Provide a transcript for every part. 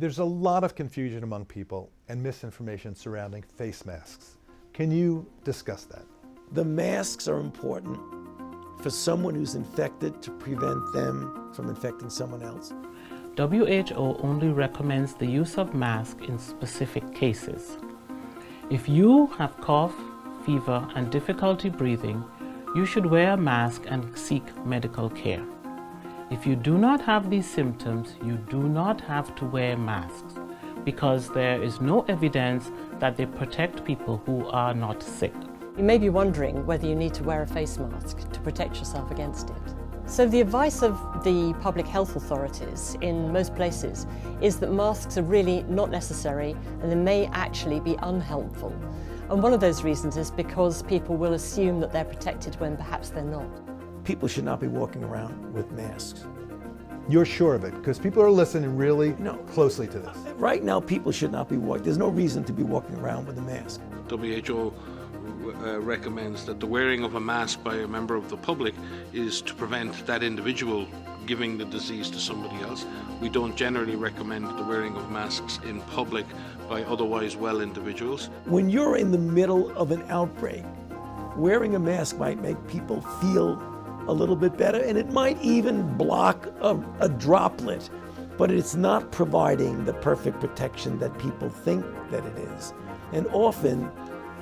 There's a lot of confusion among people and misinformation surrounding face masks. Can you discuss that? The masks are important for someone who's infected to prevent them from infecting someone else. WHO only recommends the use of masks in specific cases. If you have cough, fever, and difficulty breathing, you should wear a mask and seek medical care. If you do not have these symptoms, you do not have to wear masks because there is no evidence that they protect people who are not sick. You may be wondering whether you need to wear a face mask to protect yourself against it. So the advice of the public health authorities in most places is that masks are really not necessary and they may actually be unhelpful. And one of those reasons is because people will assume that they're protected when perhaps they're not. People should not be walking around with masks. You're sure of it? Because people are listening really closely to this. Right now, people should not be walking. There's no reason to be walking around with a mask. WHO recommends that the wearing of a mask by a member of the public is to prevent that individual giving the disease to somebody else. We don't generally recommend the wearing of masks in public by otherwise well individuals. When you're in the middle of an outbreak, wearing a mask might make people feel a little bit better, and it might even block a droplet, but it's not providing the perfect protection that people think that it is. And often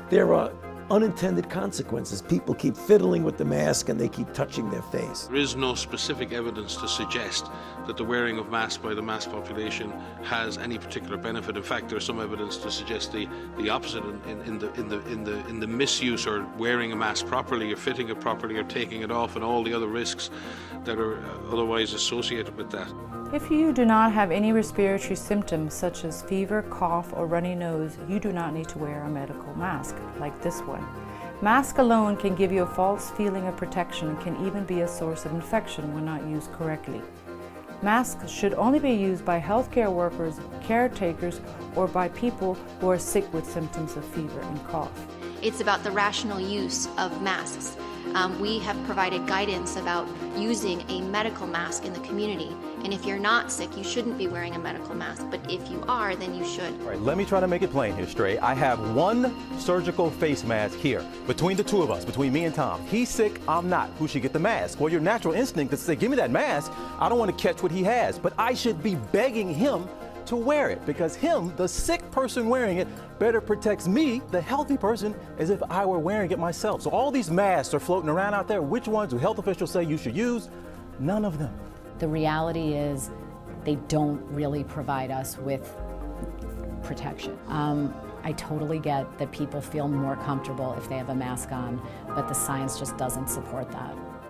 there are unintended consequences. People keep fiddling with the mask and they keep touching their face. There is no specific evidence to suggest that the wearing of masks by the mass population has any particular benefit. In fact, there's some evidence to suggest the opposite in the misuse or wearing a mask properly or fitting it properly or taking it off and all the other risks that are otherwise associated with that. If you do not have any respiratory symptoms such as fever, cough, or runny nose, you do not need to wear a medical mask like this one. Mask alone can give you a false feeling of protection and can even be a source of infection when not used correctly. Masks should only be used by healthcare workers, caretakers, or by people who are sick with symptoms of fever and cough. It's about the rational use of masks. We have provided guidance about using a medical mask in the community. And if you're not sick, you shouldn't be wearing a medical mask. But if you are, then you should. All right, let me try to make it plain here, Stray. I have one surgical face mask here between the two of us, between me and Tom. He's sick, I'm not. Who should get the mask? Well, your natural instinct is to say, give me that mask. I don't want to catch what he has. But I should be begging him to wear it because him, the sick person wearing it, better protects me, the healthy person, as if I were wearing it myself. So all these masks are floating around out there. Which ones do health officials say you should use? None of them. The reality is they don't really provide us with protection. I totally get that people feel more comfortable if they have a mask on, but the science just doesn't support that.